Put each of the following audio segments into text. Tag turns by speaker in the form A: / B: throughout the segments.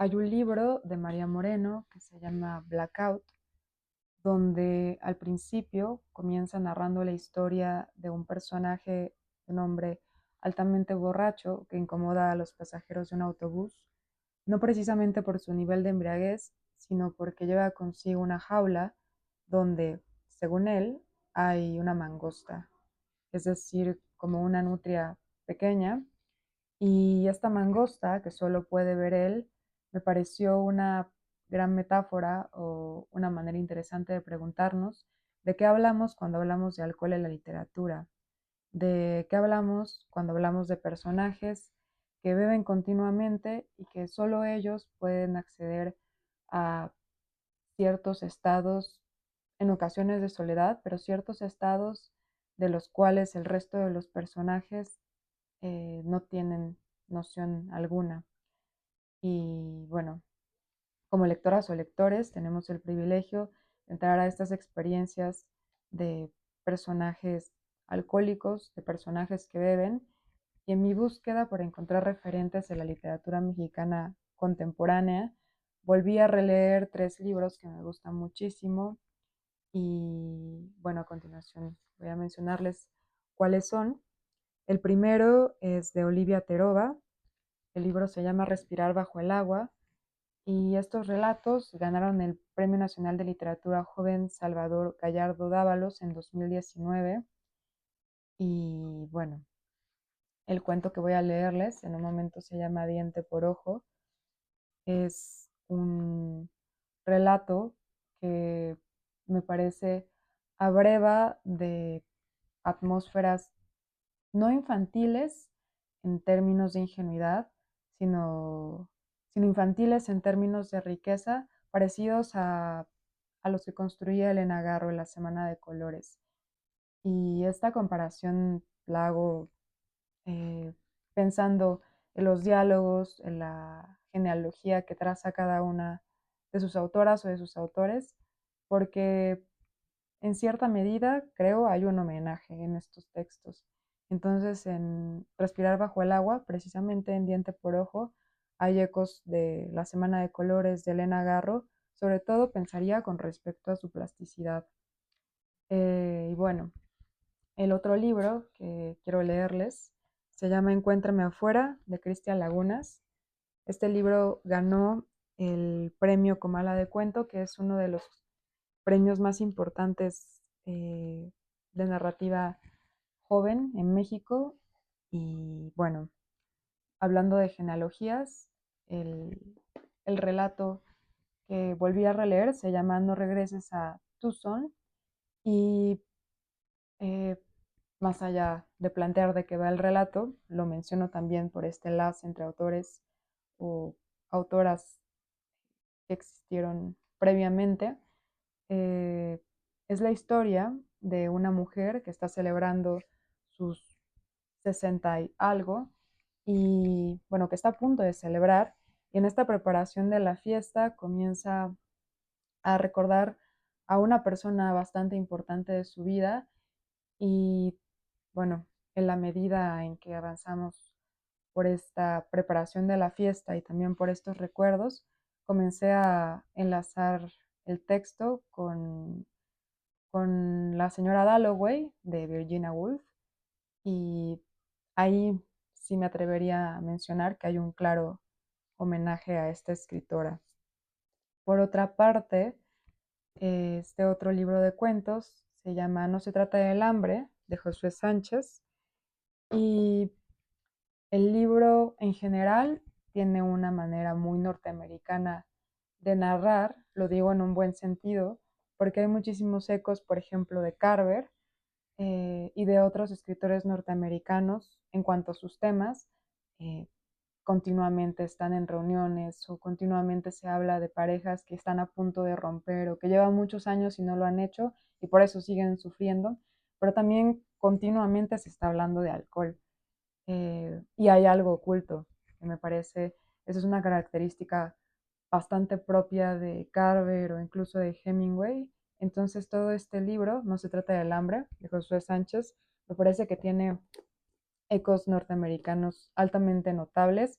A: Hay un libro de María Moreno que se llama Blackout, donde al principio comienza narrando la historia de un personaje, un hombre altamente borracho que incomoda a los pasajeros de un autobús, no precisamente por su nivel de embriaguez, sino porque lleva consigo una jaula donde, según él, hay una mangosta, es decir, como una nutria pequeña. Y esta mangosta, que solo puede ver él, me pareció una gran metáfora o una manera interesante de preguntarnos de qué hablamos cuando hablamos de alcohol en la literatura, de qué hablamos cuando hablamos de personajes que beben continuamente y que solo ellos pueden acceder a ciertos estados, en ocasiones de soledad, pero ciertos estados de los cuales el resto de los personajes no tienen noción alguna. Y bueno, como lectoras o lectores tenemos el privilegio de entrar a estas experiencias de personajes alcohólicos, de personajes que beben, y en mi búsqueda por encontrar referentes de la literatura mexicana contemporánea, volví a releer tres libros que me gustan muchísimo y bueno, a continuación voy a mencionarles cuáles son. El primero es de Olivia Terova. El libro se llama Respirar bajo el agua y estos relatos ganaron el Premio Nacional de Literatura Joven Salvador Gallardo Dávalos en 2019. Y bueno, el cuento que voy a leerles en un momento se llama Diente por Ojo. Es un relato que me parece abreva de atmósferas no infantiles en términos de ingenuidad, sino, sino infantiles en términos de riqueza, parecidos a los que construía Elena Garro en La Semana de Colores. Y esta comparación la hago eh, pensando en los diálogos, en la genealogía que traza cada una de sus autoras o de sus autores, porque en cierta medida, creo, hay un homenaje en estos textos. Entonces, en Respirar bajo el agua, precisamente en Diente por Ojo, hay ecos de La Semana de Colores de Elena Garro, sobre todo pensaría con respecto a su plasticidad. Y bueno, el otro libro que quiero leerles se llama Encuéntrame afuera, de Cristian Lagunas. Este libro ganó el premio Comala de Cuento, que es uno de los premios más importantes de narrativa joven en México. Y bueno, hablando de genealogías, el, el relato que volví a releer se llama No regreses a Tucson y eh, más allá de plantear de qué va el relato, lo menciono también por este enlace entre autores o autoras que existieron previamente. Eh, es la historia de una mujer que está celebrando sus 60 y algo y bueno, que está a punto de celebrar. Y en esta preparación de la fiesta comienza a recordar a una persona bastante importante de su vida y bueno, en la medida en que avanzamos por esta preparación de la fiesta y también por estos recuerdos, comencé a enlazar el texto con la señora Dalloway de Virginia Woolf y ahí sí me atrevería a mencionar que hay un claro homenaje a esta escritora. Por otra parte, este otro libro de cuentos se llama No se trata del hambre, de Josué Sánchez, y el libro en general tiene una manera muy norteamericana de narrar, lo digo en un buen sentido, porque hay muchísimos ecos, por ejemplo, de Carver y de otros escritores norteamericanos en cuanto a sus temas. eh, Continuamente están en reuniones o continuamente se habla de parejas que están a punto de romper o que llevan muchos años y no lo han hecho y por eso siguen sufriendo, pero también continuamente se está hablando de alcohol y hay algo oculto que me parece, eso es una característica bastante propia de Carver o incluso de Hemingway. Entonces todo este libro, No se trata del hambre, de Josué Sánchez, me parece que tiene ecos norteamericanos altamente notables,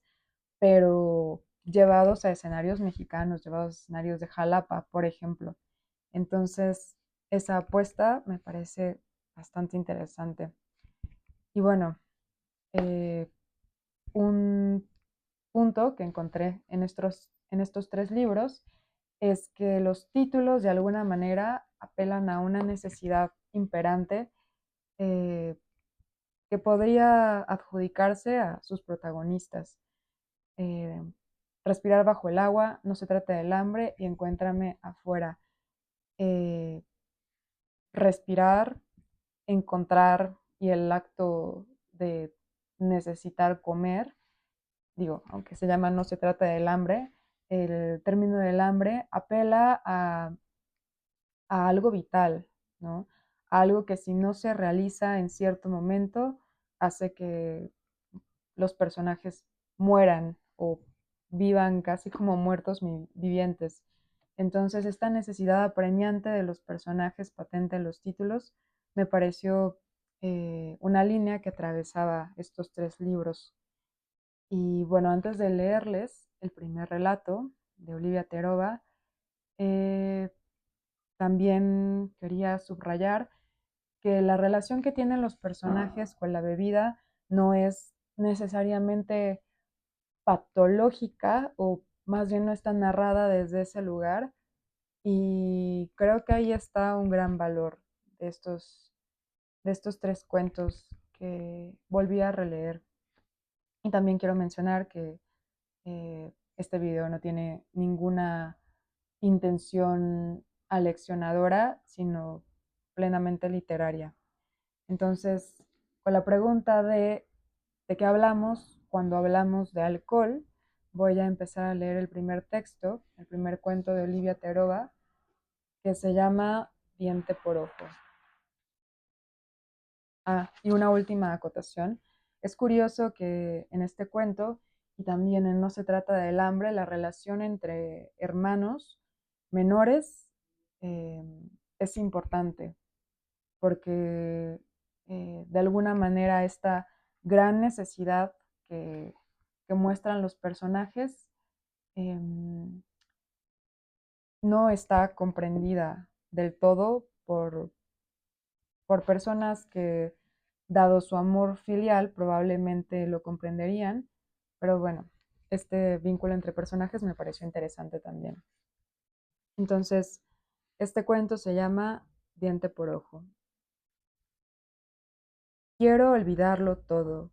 A: pero llevados a escenarios mexicanos, llevados a escenarios de Jalapa, por ejemplo. Entonces, esa apuesta me parece bastante interesante. Y bueno, eh, un punto que encontré en estos tres libros es que los títulos de alguna manera apelan a una necesidad imperante eh, que podría adjudicarse a sus protagonistas. Eh, Respirar bajo el agua, no se trata del hambre y encuéntrame afuera. Eh, Respirar, encontrar y el acto de necesitar comer, digo, aunque se llama no se trata del hambre, el término del hambre apela a algo vital, ¿no? A algo que si no se realiza en cierto momento hace que los personajes mueran o vivan casi como muertos vivientes. Entonces, esta necesidad apremiante de los personajes patente en los títulos me pareció una línea que atravesaba estos tres libros. Y bueno, antes de leerles el primer relato de Olivia Terova, eh, también quería subrayar que la relación que tienen los personajes con la bebida no es necesariamente patológica o más bien no está narrada desde ese lugar y creo que ahí está un gran valor de de estos tres cuentos que volví a releer. Y también quiero mencionar que este video no tiene ninguna intención aleccionadora, sino plenamente literaria. Entonces, con la pregunta de qué hablamos cuando hablamos de alcohol, voy a empezar a leer el primer texto, el primer cuento de Olivia Terova, que se llama Diente por Ojo. Ah, y una última acotación. Es curioso que en este cuento, y también en No se trata del hambre, la relación entre hermanos menores eh, es importante, porque de alguna manera esta gran necesidad que, que muestran los personajes eh, no está comprendida del todo por personas que, dado su amor filial, probablemente lo comprenderían, pero bueno, este vínculo entre personajes me pareció interesante también. Entonces, este cuento se llama Diente por Ojo. Quiero olvidarlo todo,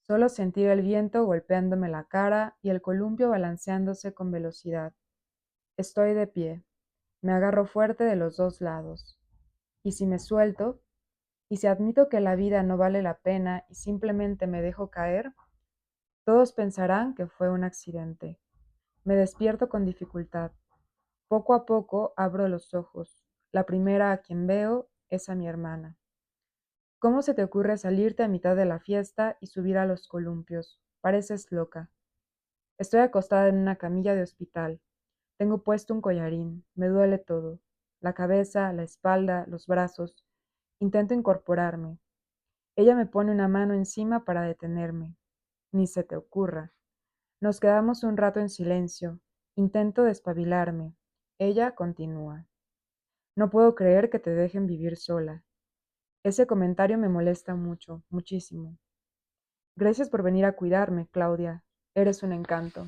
A: solo sentir el viento golpeándome la cara y el columpio balanceándose con velocidad. Estoy de pie, me agarro fuerte de los dos lados. Y si me suelto, y si admito que la vida no vale la pena y simplemente me dejo caer, todos pensarán que fue un accidente. Me despierto con dificultad. Poco a poco abro los ojos. La primera a quien veo es a mi hermana. ¿Cómo se te ocurre salirte a mitad de la fiesta y subir a los columpios? Pareces loca. Estoy acostada en una camilla de hospital. Tengo puesto un collarín. Me duele todo. La cabeza, la espalda, los brazos. Intento incorporarme. Ella me pone una mano encima para detenerme. Ni se te ocurra. Nos quedamos un rato en silencio. Intento despabilarme. Ella continúa. No puedo creer que te dejen vivir sola. Ese comentario me molesta mucho, muchísimo. Gracias por venir a cuidarme, Claudia. Eres un encanto.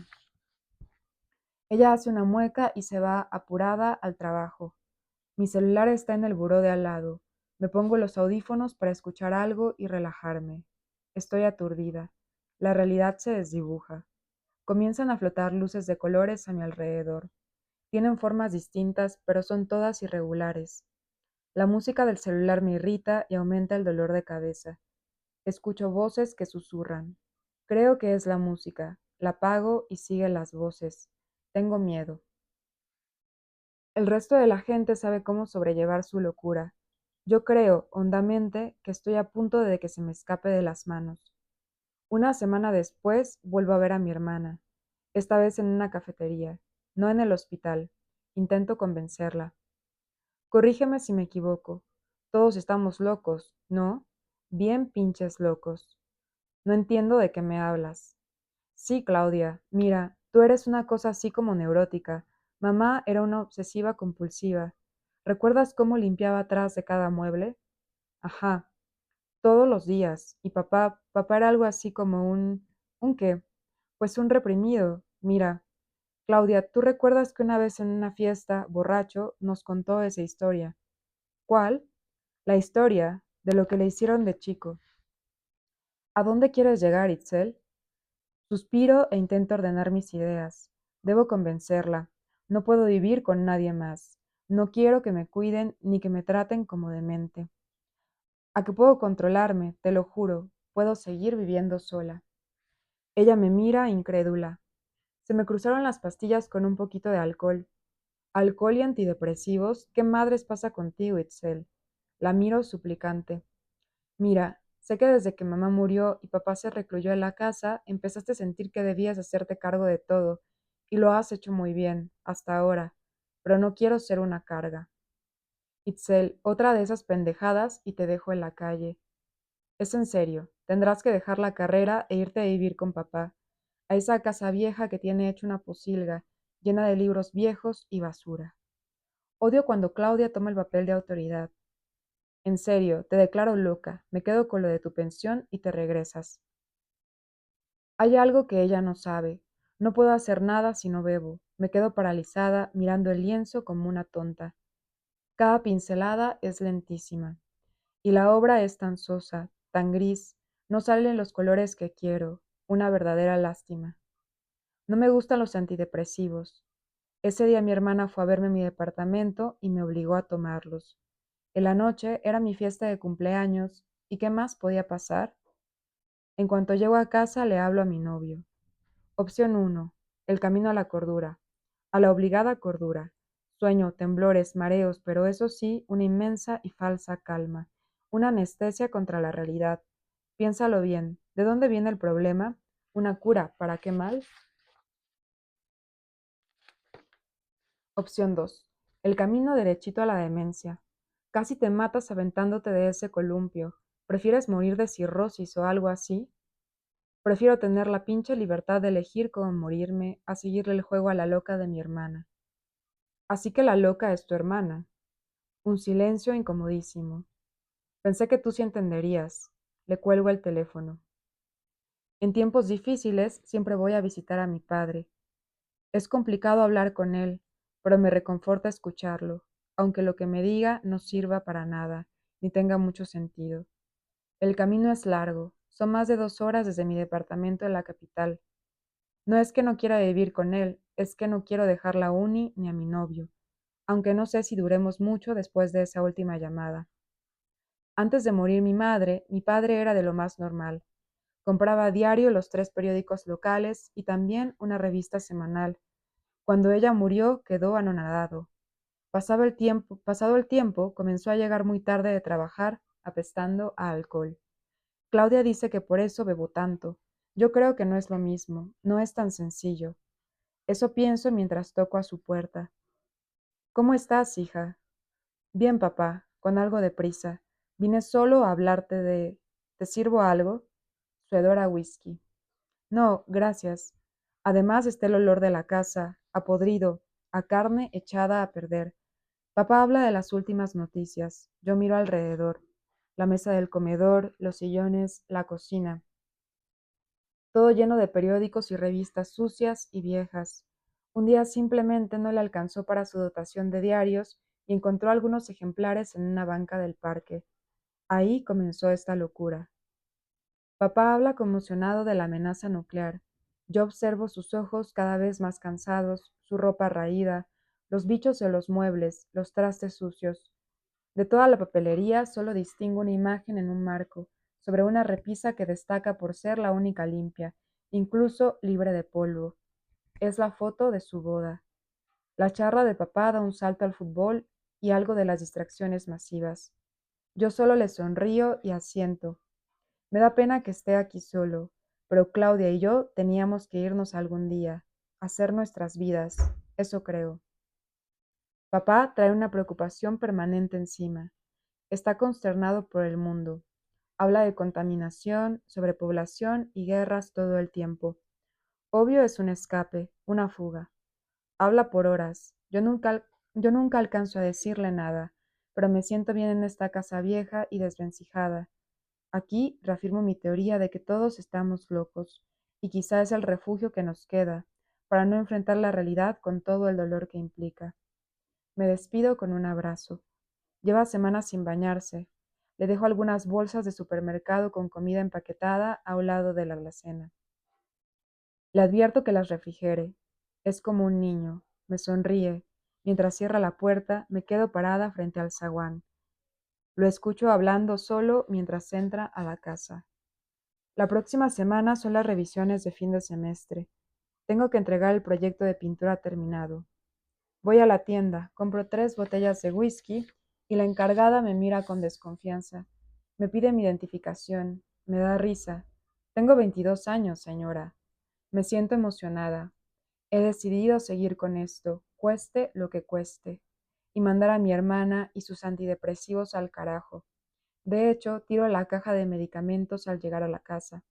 A: Ella hace una mueca y se va apurada al trabajo. Mi celular está en el buró de al lado. Me pongo los audífonos para escuchar algo y relajarme. Estoy aturdida. La realidad se desdibuja. Comienzan a flotar luces de colores a mi alrededor. Tienen formas distintas, pero son todas irregulares. La música del celular me irrita y aumenta el dolor de cabeza. Escucho voces que susurran. Creo que es la música. La apago y sigue las voces. Tengo miedo. El resto de la gente sabe cómo sobrellevar su locura. Yo creo, hondamente, que estoy a punto de que se me escape de las manos. Una semana después vuelvo a ver a mi hermana, esta vez en una cafetería, no en el hospital. Intento convencerla. Corrígeme si me equivoco. Todos estamos locos, ¿no? Bien pinches locos. No entiendo de qué me hablas. Sí, Claudia, mira, Tú eres una cosa así como neurótica. Mamá era una obsesiva compulsiva. ¿Recuerdas cómo limpiaba atrás de cada mueble? Ajá, todos los días. Y papá era algo así como ¿un qué? Pues un reprimido. Mira, Claudia, ¿tú recuerdas que una vez en una fiesta, borracho, nos contó esa historia? ¿Cuál? La historia de lo que le hicieron de chico. ¿A dónde quieres llegar, Itzel? Suspiro e intento ordenar mis ideas. Debo convencerla. No puedo vivir con nadie más. No quiero que me cuiden ni que me traten como demente. A que puedo controlarme, te lo juro. Puedo seguir viviendo sola. Ella me mira incrédula. Se me cruzaron las pastillas con un poquito de alcohol. Alcohol y antidepresivos. ¿Qué madres pasa contigo, Itzel? La miro suplicante. Mira, sé que desde que mamá murió y papá se recluyó en la casa, empezaste a sentir que debías hacerte cargo de todo, y lo has hecho muy bien, hasta ahora, pero no quiero ser una carga. Itzel, otra de esas pendejadas y te dejo en la calle. Es en serio, tendrás que dejar la carrera e irte a vivir con papá, a esa casa vieja que tiene hecho una posilga, llena de libros viejos y basura. Odio cuando Claudia toma el papel de autoridad. En serio, te declaro loca, me quedo con lo de tu pensión y te regresas. Hay algo que ella no sabe. No puedo hacer nada si no bebo. Me quedo paralizada, mirando el lienzo como una tonta. Cada pincelada es lentísima. Y la obra es tan sosa, tan gris, no salen los colores que quiero. Una verdadera lástima. No me gustan los antidepresivos. Ese día mi hermana fue a verme a mi departamento y me obligó a tomarlos. En la noche era mi fiesta de cumpleaños, ¿y qué más podía pasar? En cuanto llego a casa le hablo a mi novio. Opción uno: el camino a la cordura, a la obligada cordura. Sueño, temblores, mareos, pero eso sí, una inmensa y falsa calma, una anestesia contra la realidad. Piénsalo bien, ¿de dónde viene el problema? ¿Una cura? ¿Para qué mal? Opción 2: el camino derechito a la demencia. Casi te matas aventándote de ese columpio. ¿Prefieres morir de cirrosis o algo así? Prefiero tener la pinche libertad de elegir cómo morirme a seguirle el juego a la loca de mi hermana. Así que la loca es tu hermana. Un silencio incomodísimo. Pensé que tú sí entenderías. Le cuelgo el teléfono. En tiempos difíciles siempre voy a visitar a mi padre. Es complicado hablar con él, pero me reconforta escucharlo, aunque lo que me diga no sirva para nada, ni tenga mucho sentido. El camino es largo, son más de 2 horas desde mi departamento en la capital. No es que no quiera vivir con él, es que no quiero dejar la uni ni a mi novio, aunque no sé si duremos mucho después de esa última llamada. Antes de morir mi madre, mi padre era de lo más normal. Compraba a diario los 3 periódicos locales y también una revista semanal. Cuando ella murió, quedó anonadado. Pasado el tiempo, comenzó a llegar muy tarde de trabajar, apestando a alcohol. Claudia dice que por eso bebo tanto. Yo creo que no es lo mismo, no es tan sencillo. Eso pienso mientras toco a su puerta. ¿Cómo estás, hija? Bien, papá, con algo de prisa. Vine solo a hablarte de... ¿Te sirvo algo? Su hedor a whisky. No, gracias. Además está el olor de la casa, a podrido, a carne echada a perder. Papá habla de las últimas noticias. Yo miro alrededor. La mesa del comedor, los sillones, la cocina. Todo lleno de periódicos y revistas sucias y viejas. Un día simplemente no le alcanzó para su dotación de diarios y encontró algunos ejemplares en una banca del parque. Ahí comenzó esta locura. Papá habla conmocionado de la amenaza nuclear. Yo observo sus ojos cada vez más cansados, su ropa raída, los bichos en los muebles, los trastes sucios. De toda la papelería solo distingo una imagen en un marco, sobre una repisa que destaca por ser la única limpia, incluso libre de polvo. Es la foto de su boda. La charla de papá da un salto al fútbol y algo de las distracciones masivas. Yo solo le sonrío y asiento. Me da pena que esté aquí solo, pero Claudia y yo teníamos que irnos algún día, hacer nuestras vidas, eso creo. Papá trae una preocupación permanente encima. Está consternado por el mundo. Habla de contaminación, sobrepoblación y guerras todo el tiempo. Obvio es un escape, una fuga. Habla por horas. Yo nunca alcanzo a decirle nada, pero me siento bien en esta casa vieja y desvencijada. Aquí reafirmo mi teoría de que todos estamos locos, y quizá es el refugio que nos queda, para no enfrentar la realidad con todo el dolor que implica. Me despido con un abrazo. Lleva semanas sin bañarse. Le dejo algunas bolsas de supermercado con comida empaquetada a un lado de la alacena. Le advierto que las refrigere. Es como un niño. Me sonríe. Mientras cierra la puerta, me quedo parada frente al zaguán. Lo escucho hablando solo mientras entra a la casa. La próxima semana son las revisiones de fin de semestre. Tengo que entregar el proyecto de pintura terminado. Voy a la tienda, compro 3 botellas de whisky y la encargada me mira con desconfianza. Me pide mi identificación. Me da risa. Tengo 22 años, señora. Me siento emocionada. He decidido seguir con esto, cueste lo que cueste, y mandar a mi hermana y sus antidepresivos al carajo. De hecho, tiro la caja de medicamentos al llegar a la casa.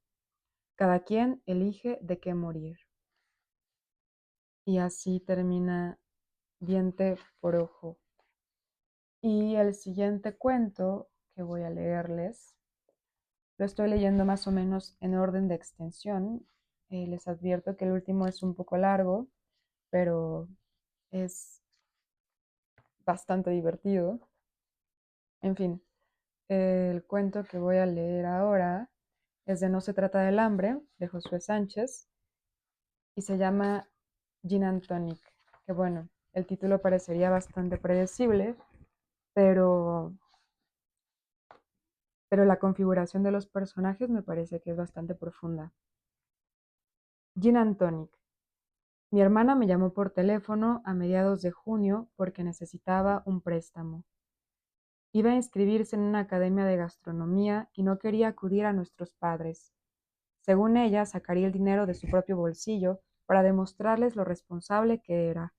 A: Cada quien elige de qué morir. Y así termina Diente por Ojo. Y el siguiente cuento que voy a leerles, lo estoy leyendo más o menos en orden de extensión. Les advierto que el último es un poco largo, pero es bastante divertido. En fin, el cuento que voy a leer ahora es de No se trata del hambre, de Josué Sánchez, y se llama Gin and Tonic, que bueno, el título parecería bastante predecible, pero, pero la configuración de los personajes me parece que es bastante profunda. Gin and Tonic. Mi hermana me llamó por teléfono a mediados de junio porque necesitaba un préstamo. Iba a inscribirse en una academia de gastronomía y no quería acudir a nuestros padres. Según ella, sacaría el dinero de su propio bolsillo para demostrarles lo responsable que era,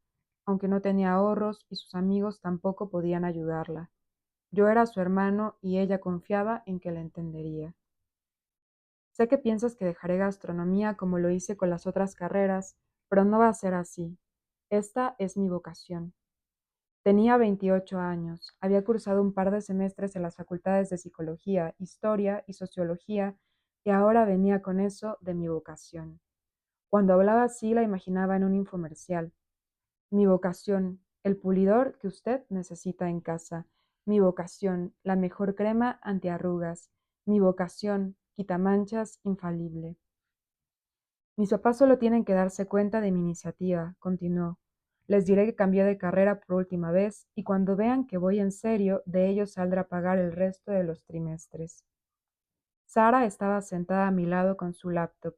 A: aunque no tenía ahorros y sus amigos tampoco podían ayudarla. Yo era su hermano y ella confiaba en que la entendería. Sé que piensas que dejaré gastronomía como lo hice con las otras carreras, pero no va a ser así. Esta es mi vocación. Tenía 28 años, había cursado un par de semestres en las facultades de Psicología, Historia y Sociología, y ahora venía con eso de mi vocación. Cuando hablaba así la imaginaba en un infomercial. Mi vocación, el pulidor que usted necesita en casa. Mi vocación, la mejor crema antiarrugas. Mi vocación, quitamanchas infalible. Mis papás solo tienen que darse cuenta de mi iniciativa, continuó. Les diré que cambié de carrera por última vez y cuando vean que voy en serio, de ellos saldrá pagar el resto de los trimestres. Sara estaba sentada a mi lado con su laptop.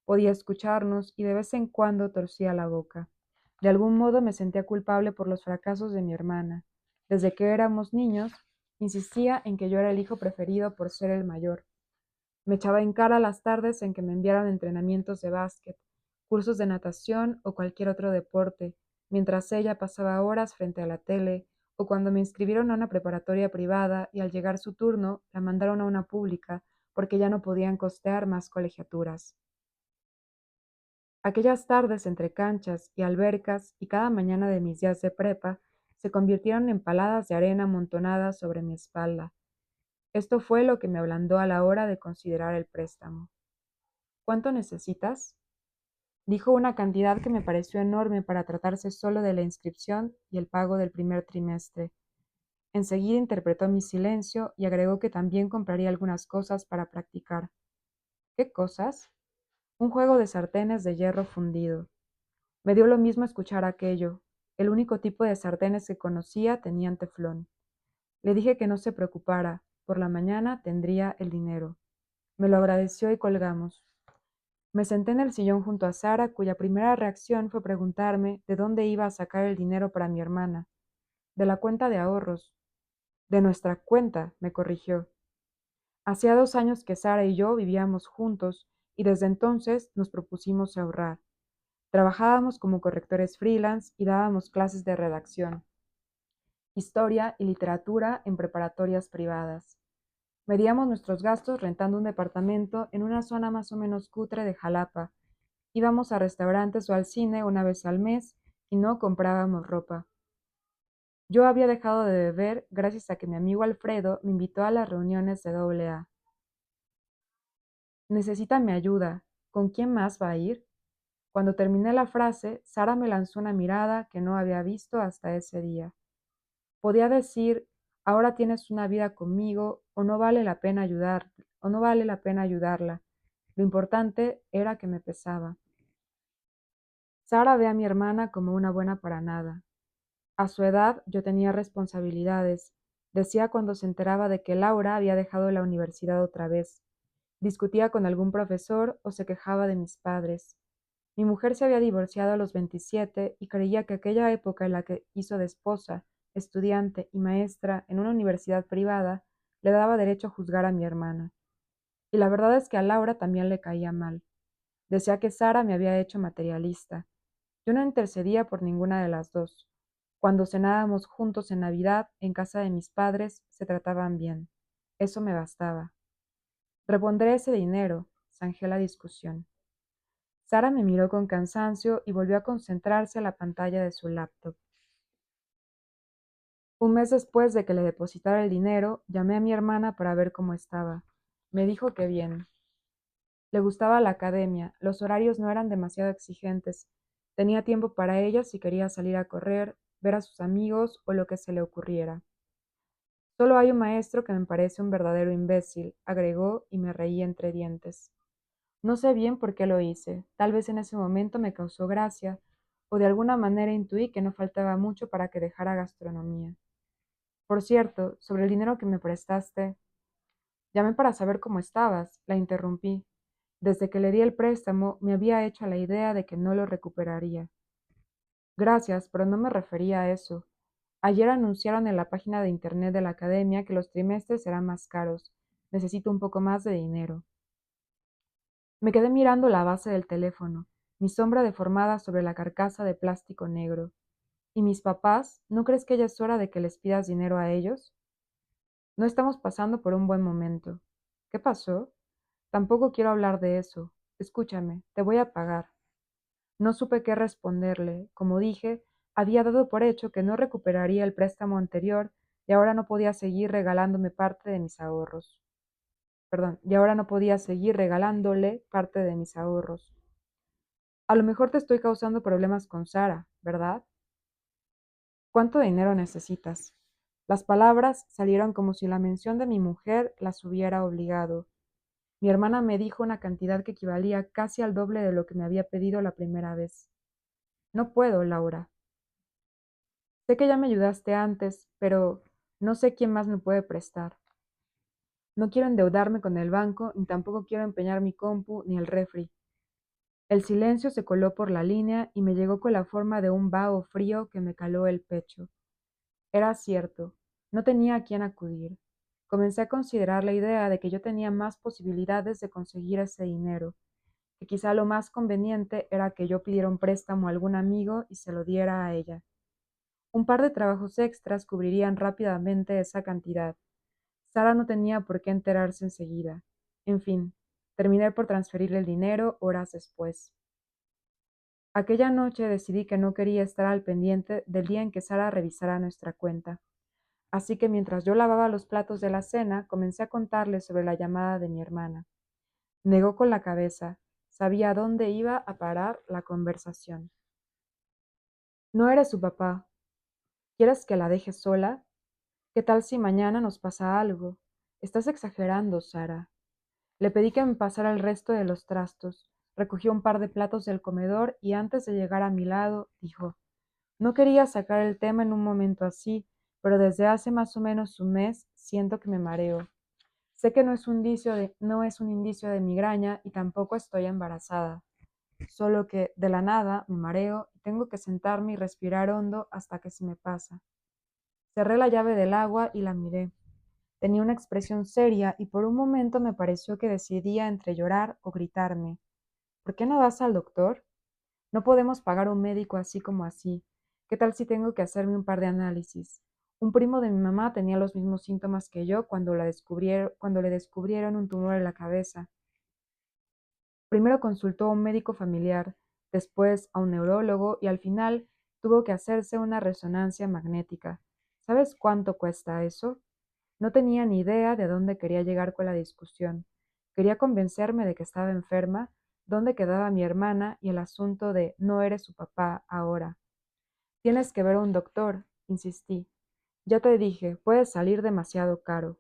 A: Podía escucharnos y de vez en cuando torcía la boca. De algún modo me sentía culpable por los fracasos de mi hermana. Desde que éramos niños, insistía en que yo era el hijo preferido por ser el mayor. Me echaba en cara las tardes en que me enviaron entrenamientos de básquet, cursos de natación o cualquier otro deporte, mientras ella pasaba horas frente a la tele, o cuando me inscribieron a una preparatoria privada y al llegar su turno la mandaron a una pública porque ya no podían costear más colegiaturas. Aquellas tardes entre canchas y albercas y cada mañana de mis días de prepa se convirtieron en paladas de arena amontonadas sobre mi espalda. Esto fue lo que me ablandó a la hora de considerar el préstamo. ¿Cuánto necesitas? Dijo una cantidad que me pareció enorme para tratarse solo de la inscripción y el pago del primer trimestre. Enseguida interpretó mi silencio y agregó que también compraría algunas cosas para practicar. ¿Qué cosas? Un juego de sartenes de hierro fundido. Me dio lo mismo escuchar aquello. El único tipo de sartenes que conocía tenían teflón. Le dije que no se preocupara, por la mañana tendría el dinero. Me lo agradeció y colgamos. Me senté en el sillón junto a Sara, cuya primera reacción fue preguntarme de dónde iba a sacar el dinero para mi hermana. De la cuenta de ahorros. De nuestra cuenta, me corrigió. Hacía 2 años que Sara y yo vivíamos juntos y desde entonces nos propusimos ahorrar. Trabajábamos como correctores freelance y dábamos clases de redacción, historia y literatura en preparatorias privadas. Medíamos nuestros gastos rentando un departamento en una zona más o menos cutre de Jalapa Íbamos a restaurantes o al cine una vez al mes y no comprábamos ropa. Yo había dejado de beber gracias a que mi amigo Alfredo me invitó a las reuniones de AA. Necesita mi ayuda. ¿Con quién más va a ir? Cuando terminé la frase, Sara me lanzó una mirada que no había visto hasta ese día. Podía decir, ahora tienes una vida conmigo o no vale la pena ayudar, o no vale la pena ayudarla. Lo importante era que me pesaba. Sara ve a mi hermana como una buena para nada. A su edad yo tenía responsabilidades, decía cuando se enteraba de que Laura había dejado la universidad otra vez. Discutía con algún profesor o se quejaba de mis padres. Mi mujer se había divorciado a los 27 y creía que aquella época en la que hizo de esposa, estudiante y maestra en una universidad privada le daba derecho a juzgar a mi hermana. Y la verdad es que a Laura también le caía mal. Decía que Sara me había hecho materialista. Yo no intercedía por ninguna de las dos. Cuando cenábamos juntos en Navidad en casa de mis padres, se trataban bien. Eso me bastaba. Repondré ese dinero, zanjé la discusión. Sara me miró con cansancio y volvió a concentrarse en la pantalla de su laptop. Un mes después de que le depositara el dinero, llamé a mi hermana para ver cómo estaba. Me dijo que bien. Le gustaba la academia, los horarios no eran demasiado exigentes. Tenía tiempo para ella si quería salir a correr, ver a sus amigos o lo que se le ocurriera. Solo hay un maestro que me parece un verdadero imbécil, agregó y me reí entre dientes. No sé bien por qué lo hice, tal vez en ese momento me causó gracia, o de alguna manera intuí que no faltaba mucho para que dejara gastronomía. Por cierto, sobre el dinero que me prestaste, llamé para saber cómo estabas, la interrumpí. Desde que le di el préstamo me había hecho la idea de que no lo recuperaría. Gracias, pero no me refería a eso. Ayer anunciaron en la página de internet de la academia que los trimestres serán más caros. Necesito un poco más de dinero. Me quedé mirando la base del teléfono, mi sombra deformada sobre la carcasa de plástico negro. ¿Y mis papás? ¿No crees que ya es hora de que les pidas dinero a ellos? No estamos pasando por un buen momento. ¿Qué pasó? Tampoco quiero hablar de eso. Escúchame, te voy a pagar. No supe qué responderle. Como dije, había dado por hecho que no recuperaría el préstamo anterior y ahora no podía seguir regalándome parte de mis ahorros. Perdón, y ahora no podía seguir regalándole parte de mis ahorros. A lo mejor te estoy causando problemas con Sara, ¿verdad? ¿Cuánto dinero necesitas? Las palabras salieron como si la mención de mi mujer las hubiera obligado. Mi hermana me dijo una cantidad que equivalía casi al doble de lo que me había pedido la primera vez. No puedo, Laura. Sé que ya me ayudaste antes, pero no sé quién más me puede prestar. No quiero endeudarme con el banco, ni tampoco quiero empeñar mi compu ni el refri. El silencio se coló por la línea y me llegó con la forma de un vaho frío que me caló el pecho. Era cierto, no tenía a quién acudir. Comencé a considerar la idea de que yo tenía más posibilidades de conseguir ese dinero, que quizá lo más conveniente era que yo pidiera un préstamo a algún amigo y se lo diera a ella. Un par de trabajos extras cubrirían rápidamente esa cantidad. Sara no tenía por qué enterarse enseguida. En fin, terminé por transferirle el dinero horas después. Aquella noche decidí que no quería estar al pendiente del día en que Sara revisara nuestra cuenta. Así que mientras yo lavaba los platos de la cena, comencé a contarle sobre la llamada de mi hermana. Negó con la cabeza. Sabía a dónde iba a parar la conversación. No eres su papá. ¿Quieres que la deje sola? ¿Qué tal si mañana nos pasa algo? Estás exagerando, Sara. Le pedí que me pasara el resto de los trastos. Recogió un par de platos del comedor y antes de llegar a mi lado, dijo, no quería sacar el tema en un momento así, pero desde hace más o menos un mes siento que me mareo. Sé que no es un indicio de migraña y tampoco estoy embarazada. Solo que, de la nada, me mareo y tengo que sentarme y respirar hondo hasta que se me pasa. Cerré la llave del agua y la miré. Tenía una expresión seria y por un momento me pareció que decidía entre llorar o gritarme. ¿Por qué no vas al doctor? No podemos pagar un médico así como así. ¿Qué tal si tengo que hacerme un par de análisis? Un primo de mi mamá tenía los mismos síntomas que yo cuando le descubrieron un tumor en la cabeza. Primero consultó a un médico familiar, después a un neurólogo y al final tuvo que hacerse una resonancia magnética. ¿Sabes cuánto cuesta eso? No tenía ni idea de dónde quería llegar con la discusión. Quería convencerme de que estaba enferma, dónde quedaba mi hermana y el asunto de no eres su papá ahora. Tienes que ver a un doctor, insistí. Ya te dije, puede salir demasiado caro.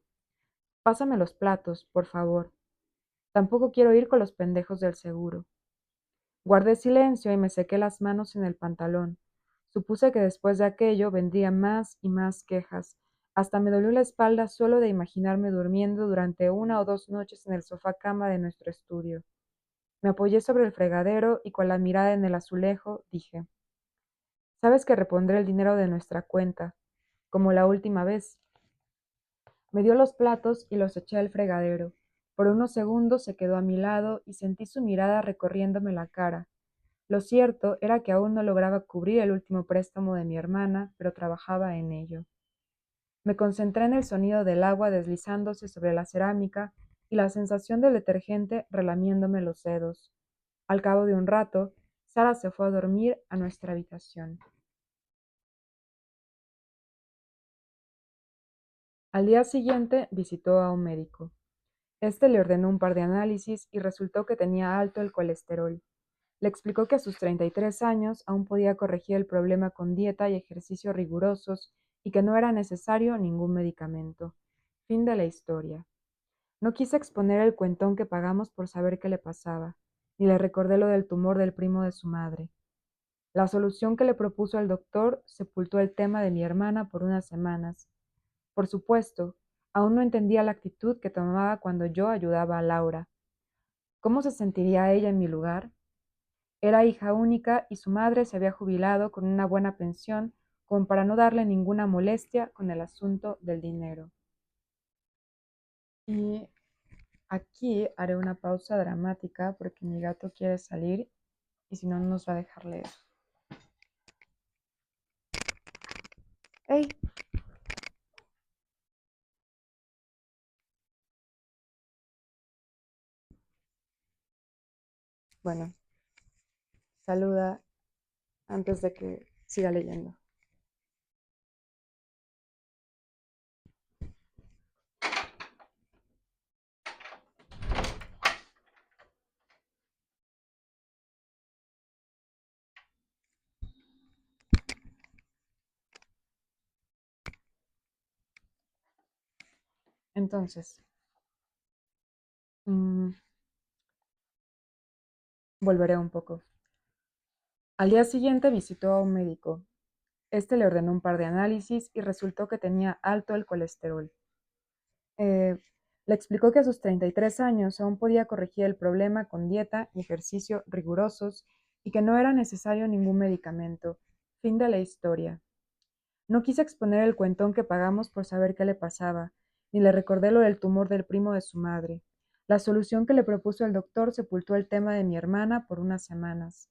A: Pásame los platos, por favor. Tampoco quiero ir con los pendejos del seguro. Guardé silencio y me sequé las manos en el pantalón. Supuse que después de aquello vendrían más y más quejas. Hasta me dolió la espalda solo de imaginarme durmiendo durante 1 o 2 noches en el sofá cama de nuestro estudio. Me apoyé sobre el fregadero y con la mirada en el azulejo dije, sabes que repondré el dinero de nuestra cuenta, como la última vez. Me dio los platos y los eché al fregadero. Por unos segundos se quedó a mi lado y sentí su mirada recorriéndome la cara. Lo cierto era que aún no lograba cubrir el último préstamo de mi hermana, pero trabajaba en ello. Me concentré en el sonido del agua deslizándose sobre la cerámica y la sensación del detergente relamiéndome los dedos. Al cabo de un rato, Sara se fue a dormir a nuestra habitación. Al día siguiente visitó a un médico. Este le ordenó un par de análisis y resultó que tenía alto el colesterol. Le explicó que a sus 33 años aún podía corregir el problema con dieta y ejercicio rigurosos y que no era necesario ningún medicamento. Fin de la historia. No quise exponer el cuentón que pagamos por saber qué le pasaba, ni le recordé lo del tumor del primo de su madre. La solución que le propuso el doctor sepultó el tema de mi hermana por unas semanas. Por supuesto, aún no entendía la actitud que tomaba cuando yo ayudaba a Laura. ¿Cómo se sentiría ella en mi lugar? Era hija única y su madre se había jubilado con una buena pensión como para no darle ninguna molestia con el asunto del dinero. Y aquí haré una pausa dramática porque mi gato quiere salir y si no, no nos va a dejar leer. ¡Ey! Bueno, saluda antes de que siga leyendo. Entonces, mm, volveré un poco. Al día siguiente visitó a un médico. Este le ordenó un par de análisis y resultó que tenía alto el colesterol. Eh, Le explicó que a sus 33 años aún podía corregir el problema con dieta y ejercicio rigurosos y que no era necesario ningún medicamento. Fin de la historia. No quise exponer el cuentón que pagamos por saber qué le pasaba, ni le recordé lo del tumor del primo de su madre. La solución que le propuso el doctor sepultó el tema de mi hermana por unas semanas.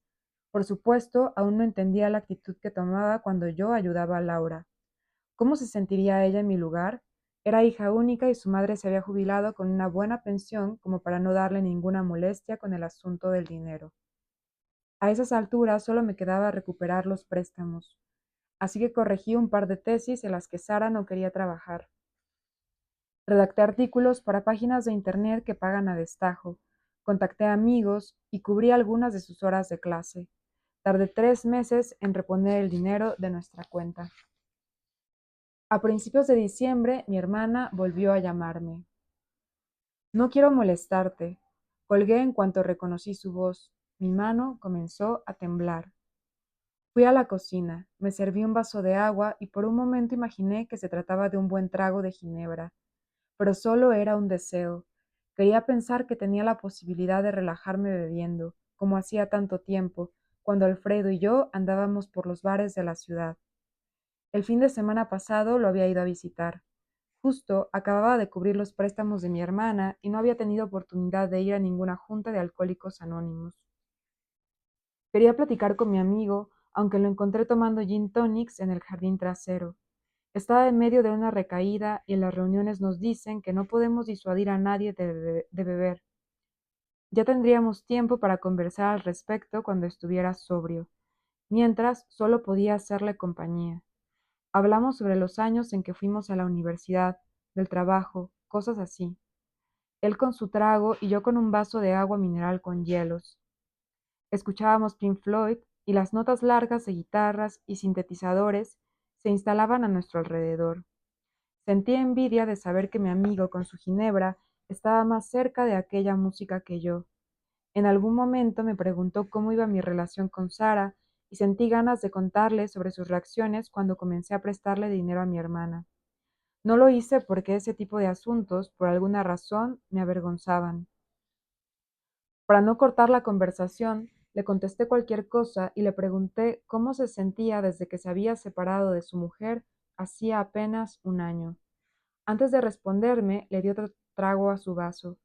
A: Por supuesto, aún no entendía la actitud que tomaba cuando yo ayudaba a Laura. ¿Cómo se sentiría ella en mi lugar? Era hija única y su madre se había jubilado con una buena pensión como para no darle ninguna molestia con el asunto del dinero. A esas alturas solo me quedaba recuperar los préstamos, así que corregí un par de tesis en las que Sara no quería trabajar. Redacté artículos para páginas de internet que pagan a destajo, contacté a amigos y cubrí algunas de sus horas de clase. Tardé 3 meses en reponer el dinero de nuestra cuenta. A principios de diciembre, mi hermana volvió a llamarme. No quiero molestarte. Colgué en cuanto reconocí su voz. Mi mano comenzó a temblar. Fui a la cocina, me serví un vaso de agua y por un momento imaginé que se trataba de un buen trago de ginebra, pero solo era un deseo. Quería pensar que tenía la posibilidad de relajarme bebiendo, como hacía tanto tiempo, cuando Alfredo y yo andábamos por los bares de la ciudad. El fin de semana pasado lo había ido a visitar. Justo acababa de cubrir los préstamos de mi hermana y no había tenido oportunidad de ir a ninguna junta de alcohólicos anónimos. Quería platicar con mi amigo, aunque lo encontré tomando gin tonics en el jardín trasero. Estaba en medio de una recaída y en las reuniones nos dicen que no podemos disuadir a nadie de beber. Ya tendríamos tiempo para conversar al respecto cuando estuviera sobrio, mientras solo podía hacerle compañía. Hablamos sobre los años en que fuimos a la universidad, del trabajo, cosas así. Él con su trago y yo con un vaso de agua mineral con hielos. Escuchábamos Pink Floyd y las notas largas de guitarras y sintetizadores se instalaban a nuestro alrededor. Sentía envidia de saber que mi amigo con su ginebra estaba más cerca de aquella música que yo. En algún momento me preguntó cómo iba mi relación con Sara y sentí ganas de contarle sobre sus reacciones cuando comencé a prestarle dinero a mi hermana. No lo hice porque ese tipo de asuntos, por alguna razón, me avergonzaban. Para no cortar la conversación, le contesté cualquier cosa y le pregunté cómo se sentía desde que se había separado de su mujer hacía apenas un año. Antes de responderme, le dio otro trago a su vaso.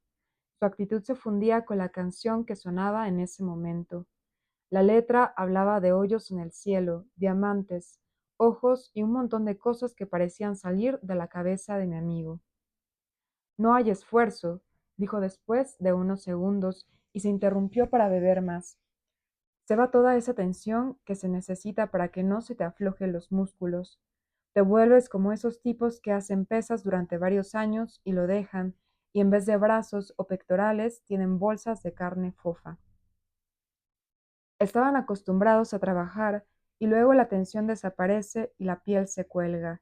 A: Su actitud se fundía con la canción que sonaba en ese momento. La letra hablaba de hoyos en el cielo, diamantes, ojos y un montón de cosas que parecían salir de la cabeza de mi amigo. No hay esfuerzo, dijo después de unos segundos y se interrumpió para beber más. Se va toda esa tensión que se necesita para que no se te aflojen los músculos. Te vuelves como esos tipos que hacen pesas durante varios años y lo dejan, y en vez de brazos o pectorales tienen bolsas de carne fofa. Estaban acostumbrados a trabajar y luego la tensión desaparece y la piel se cuelga.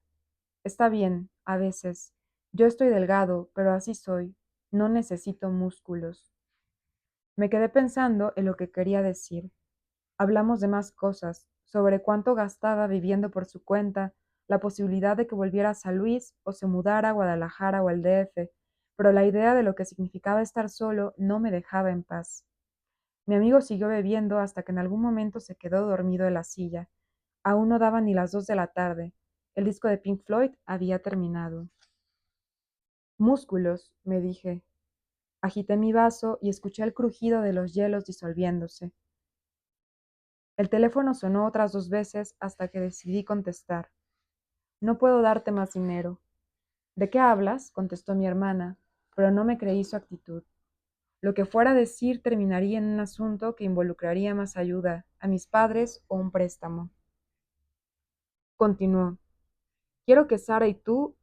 A: Está bien, a veces. Yo estoy delgado, pero así soy. No necesito músculos. Me quedé pensando en lo que quería decir. Hablamos de más cosas, sobre cuánto gastaba viviendo por su cuenta, la posibilidad de que volviera a San Luis o se mudara a Guadalajara o al DF, pero la idea de lo que significaba estar solo no me dejaba en paz. Mi amigo siguió bebiendo hasta que en algún momento se quedó dormido en la silla. Aún no daban ni las 2 de la tarde. El disco de Pink Floyd había terminado. Músculos, me dije. Agité mi vaso y escuché el crujido de los hielos disolviéndose. El teléfono sonó otras 2 veces hasta que decidí contestar. No puedo darte más dinero. ¿De qué hablas? Contestó mi hermana, pero no me creí su actitud. Lo que fuera a decir terminaría en un asunto que involucraría más ayuda, a mis padres o un préstamo. Continuó. Quiero que Sara y tú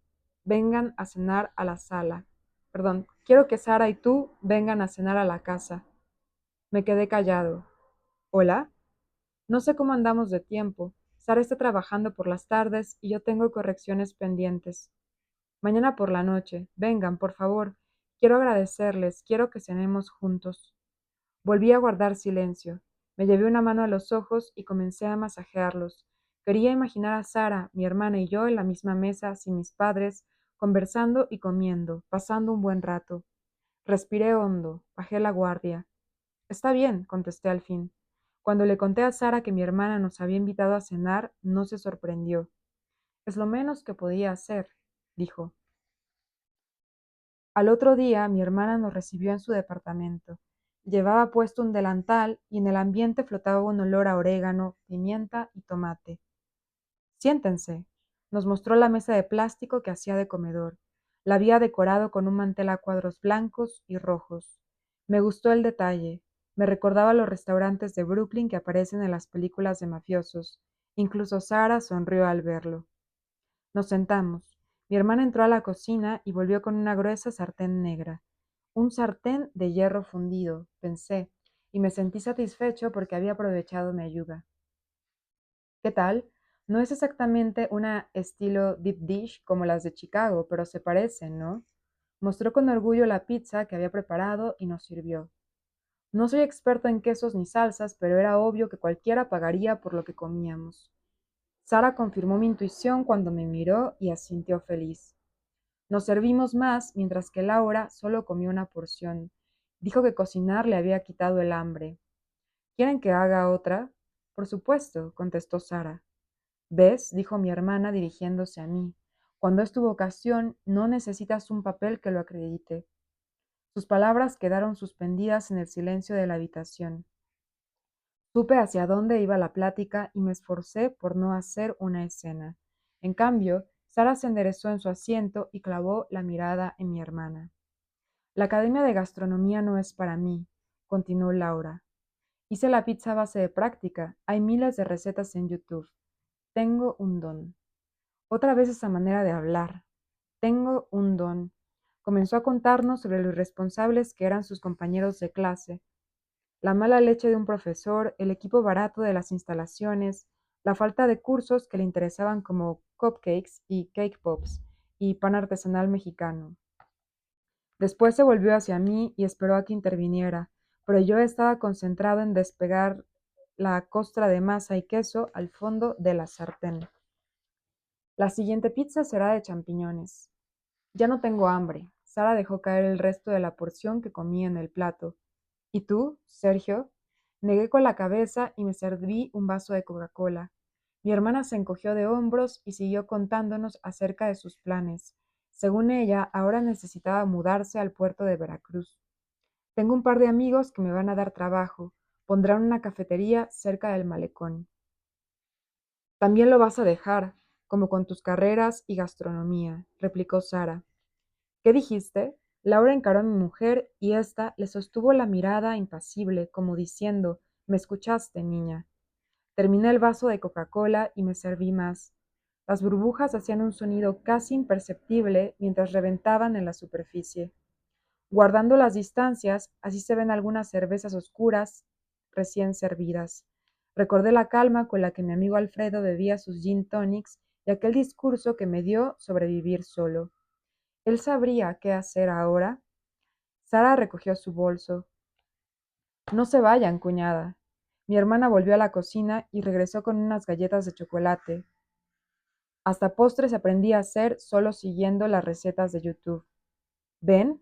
A: vengan a cenar a la sala. Perdón, quiero que Sara y tú vengan a cenar a la casa. Me quedé callado. ¿Hola? No sé cómo andamos de tiempo. Sara está trabajando por las tardes y yo tengo correcciones pendientes. Mañana por la noche. Vengan, por favor. Quiero agradecerles. Quiero que cenemos juntos. Volví a guardar silencio. Me llevé una mano a los ojos y comencé a masajearlos. Quería imaginar a Sara, mi hermana y yo en la misma mesa, sin mis padres, conversando y comiendo, pasando un buen rato. Respiré hondo, bajé la guardia. Está bien, contesté al fin. Cuando le conté a Sara que mi hermana nos había invitado a cenar, no se sorprendió. Es lo menos que podía hacer, dijo. Al otro día, mi hermana nos recibió en su departamento. Llevaba puesto un delantal y en el ambiente flotaba un olor a orégano, pimienta y tomate. Siéntense. Nos mostró la mesa de plástico que hacía de comedor. La había decorado con un mantel a cuadros blancos y rojos. Me gustó el detalle. Me recordaba los restaurantes de Brooklyn que aparecen en las películas de mafiosos. Incluso Sara sonrió al verlo. Nos sentamos. Mi hermana entró a la cocina y volvió con una gruesa sartén negra. Un sartén de hierro fundido, pensé, y me sentí satisfecho porque había aprovechado mi ayuda. ¿Qué tal? No es exactamente una estilo deep dish como las de Chicago, pero se parecen, ¿no? Mostró con orgullo la pizza que había preparado y nos sirvió. No soy experto en quesos ni salsas, pero era obvio que cualquiera pagaría por lo que comíamos. Sara confirmó mi intuición cuando me miró y asintió feliz. Nos servimos más, mientras que Laura solo comió una porción. Dijo que cocinar le había quitado el hambre. ¿Quieren que haga otra? Por supuesto, contestó Sara. ¿Ves? Dijo mi hermana dirigiéndose a mí. Cuando es tu vocación, no necesitas un papel que lo acredite. Sus palabras quedaron suspendidas en el silencio de la habitación. Supe hacia dónde iba la plática y me esforcé por no hacer una escena. En cambio, Sara se enderezó en su asiento y clavó la mirada en mi hermana. La Academia de Gastronomía no es para mí. continuó Laura. Hice la pizza a base de práctica. Hay miles de recetas en YouTube. Tengo un don. Otra vez esa manera de hablar. Tengo un don. Comenzó a contarnos sobre lo irresponsables que eran sus compañeros de clase, la mala leche de un profesor, el equipo barato de las instalaciones, la falta de cursos que le interesaban como cupcakes y cake pops y pan artesanal mexicano. Después se volvió hacia mí y esperó a que interviniera, pero yo estaba concentrado en despegar la costra de masa y queso al fondo de la sartén. La siguiente pizza será de champiñones. Ya no tengo hambre. Sara dejó caer el resto de la porción que comía en el plato. ¿Y tú, Sergio? Negué con la cabeza y me serví un vaso de Coca-Cola. Mi hermana se encogió de hombros y siguió contándonos acerca de sus planes. Según ella, ahora necesitaba mudarse al puerto de Veracruz. Tengo un par de amigos que me van a dar trabajo. Pondrán una cafetería cerca del malecón. También lo vas a dejar, como con tus carreras y gastronomía, replicó Sara. ¿Qué dijiste? Laura encaró a mi mujer y ésta le sostuvo la mirada impasible, como diciendo, ¿me escuchaste, niña? Terminé el vaso de Coca-Cola y me serví más. Las burbujas hacían un sonido casi imperceptible mientras reventaban en la superficie. Guardando las distancias, así se ven algunas cervezas oscuras recién servidas. Recordé la calma con la que mi amigo Alfredo bebía sus gin tonics y aquel discurso que me dio sobre vivir solo. ¿Él sabría qué hacer ahora? Sara recogió su bolso. No se vayan, cuñada. Mi hermana volvió a la cocina y regresó con unas galletas de chocolate. Hasta postres aprendí a hacer solo siguiendo las recetas de YouTube. ¿Ven?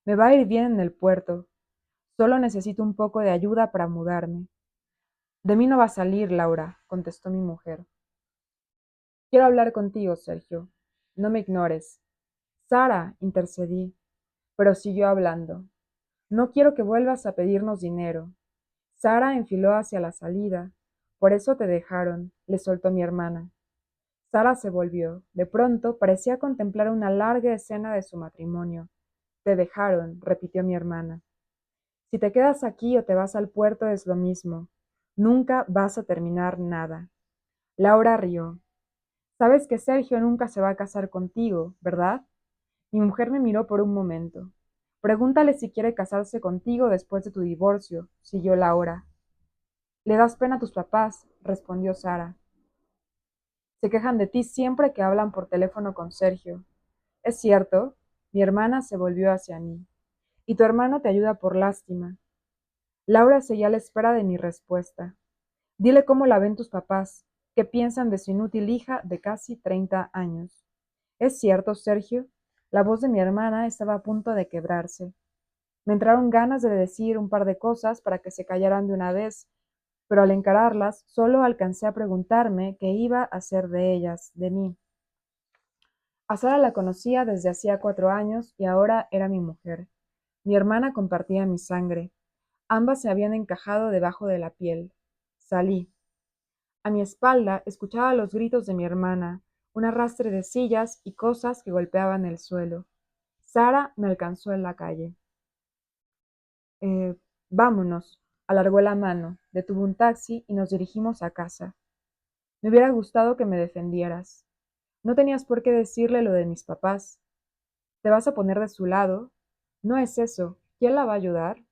A: Me va a ir bien en el puerto. Solo necesito un poco de ayuda para mudarme. De mí no va a salir, Laura, contestó mi mujer. Quiero hablar contigo, Sergio. No me ignores. Sara, intercedí, pero siguió hablando. No quiero que vuelvas a pedirnos dinero. Sara enfiló hacia la salida. Por eso te dejaron, le soltó mi hermana. Sara se volvió. De pronto parecía contemplar una larga escena de su matrimonio. Te dejaron, repitió mi hermana. Si te quedas aquí o te vas al puerto es lo mismo. Nunca vas a terminar nada. Laura rió. Sabes que Sergio nunca se va a casar contigo, ¿verdad? Mi mujer me miró por un momento. Pregúntale si quiere casarse contigo después de tu divorcio, siguió Laura. Le das pena a tus papás, respondió Sara. Se quejan de ti siempre que hablan por teléfono con Sergio. Es cierto, mi hermana se volvió hacia mí. Y tu hermano te ayuda por lástima. Laura seguía a la espera de mi respuesta. Dile cómo la ven tus papás, qué piensan de su inútil hija de casi 30 años. ¿Es cierto, Sergio? La voz de mi hermana estaba a punto de quebrarse. Me entraron ganas de decir un par de cosas para que se callaran de una vez, pero al encararlas solo alcancé a preguntarme qué iba a hacer de ellas, de mí. A Sara la conocía desde hacía 4 años y ahora era mi mujer. Mi hermana compartía mi sangre. Ambas se habían encajado debajo de la piel. Salí. A mi espalda escuchaba los gritos de mi hermana, un arrastre de sillas y cosas que golpeaban el suelo. Sara me alcanzó en la calle. Vámonos, alargó la mano, detuvo un taxi y nos dirigimos a casa. Me hubiera gustado que me defendieras. No tenías por qué decirle lo de mis papás. ¿Te vas a poner de su lado? No es eso. ¿Quién la va a ayudar?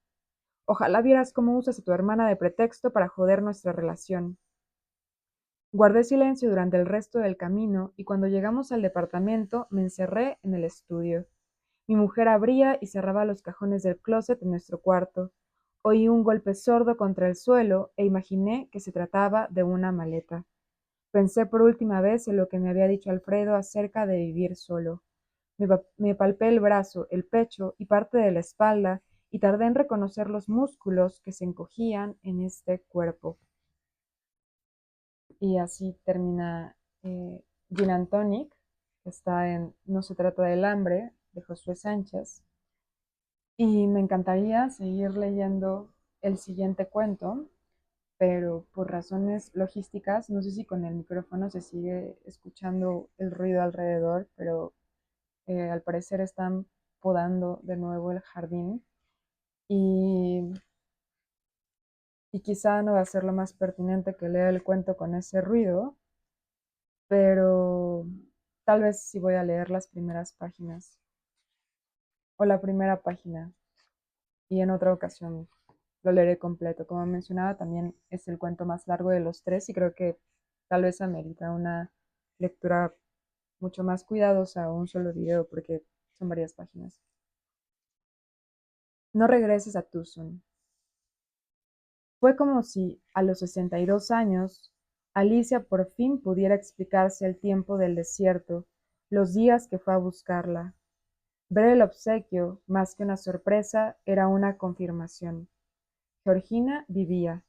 A: Ojalá vieras cómo usas a tu hermana de pretexto para joder nuestra relación. Guardé silencio durante el resto del camino y cuando llegamos al departamento me encerré en el estudio. Mi mujer abría y cerraba los cajones del closet en nuestro cuarto. Oí un golpe sordo contra el suelo e imaginé que se trataba de una maleta. Pensé por última vez en lo que me había dicho Alfredo acerca de vivir solo. Me palpé el brazo, el pecho y parte de la espalda y tardé en reconocer los músculos que se encogían en este cuerpo. Y así termina Gin and Tonic, que está en No se trata del hambre, de Josué Sánchez. Y me encantaría seguir leyendo el siguiente cuento, pero por razones logísticas, no sé si con el micrófono se sigue escuchando el ruido alrededor, pero al parecer están podando de nuevo el jardín. Y y quizá no va a ser lo más pertinente que lea el cuento con ese ruido, pero tal vez sí voy a leer las primeras páginas o la primera página y en otra ocasión lo leeré completo. Como mencionaba, también es el cuento más largo de los tres y creo que tal vez amerita una lectura mucho más cuidadosa o un solo video porque son varias páginas. No regreses a Tucson. Fue como si, a los 62 años, Alicia por fin pudiera explicarse el tiempo del desierto, los días que fue a buscarla. Ver el obsequio, más que una sorpresa, era una confirmación. Georgina vivía.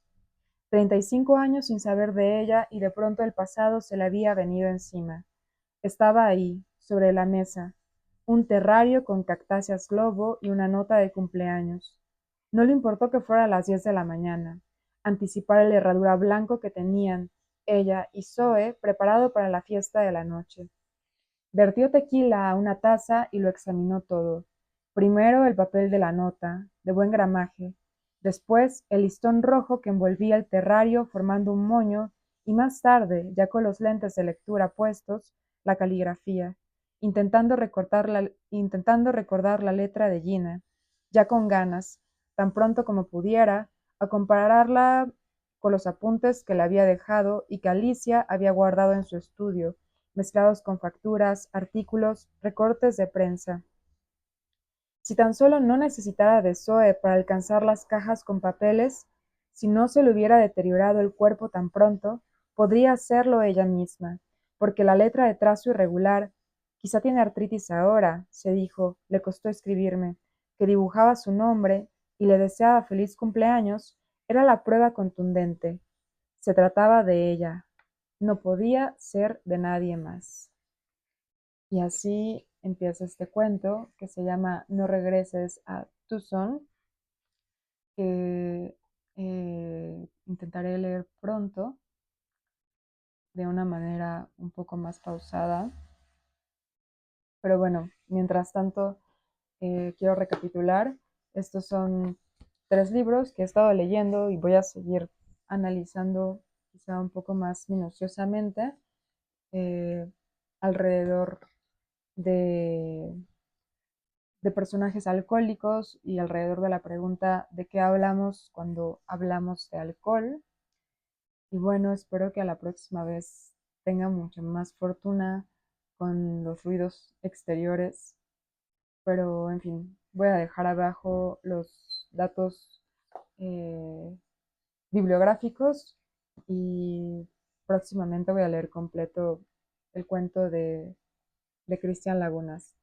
A: 35 años sin saber de ella y de pronto el pasado se le había venido encima. Estaba ahí, sobre la mesa, un terrario con cactáceas globo y una nota de cumpleaños. No le importó que fuera a las 10 de la mañana, anticipar el herradura blanco que tenían ella y Zoe preparado para la fiesta de la noche. Vertió tequila a una taza y lo examinó todo. Primero el papel de la nota, de buen gramaje, después el listón rojo que envolvía el terrario formando un moño, y más tarde, ya con los lentes de lectura puestos, la caligrafía, intentando recordar la letra de Gina, ya con ganas, tan pronto como pudiera, a compararla con los apuntes que le había dejado y que Alicia había guardado en su estudio, mezclados con facturas, artículos, recortes de prensa. Si tan solo no necesitara de Zoe para alcanzar las cajas con papeles, si no se le hubiera deteriorado el cuerpo tan pronto, podría hacerlo ella misma, porque la letra de trazo irregular, quizá tiene artritis ahora, se dijo, le costó escribirme, que dibujaba su nombre y le deseaba feliz cumpleaños, era la prueba contundente. Se trataba de ella. No podía ser de nadie más. Y así empieza este cuento que se llama No regreses a Tucson, que intentaré leer pronto de una manera un poco más pausada. Pero bueno, mientras tanto, quiero recapitular. Estos son 3 libros que he estado leyendo y voy a seguir analizando quizá un poco más minuciosamente eh, alrededor de personajes alcohólicos y alrededor de la pregunta de qué hablamos cuando hablamos de alcohol. Y bueno, espero que a la próxima vez tenga mucha más fortuna con los ruidos exteriores. Pero en fin, voy a dejar abajo los datos eh, bibliográficos y próximamente voy a leer completo el cuento de Cristian Lagunas.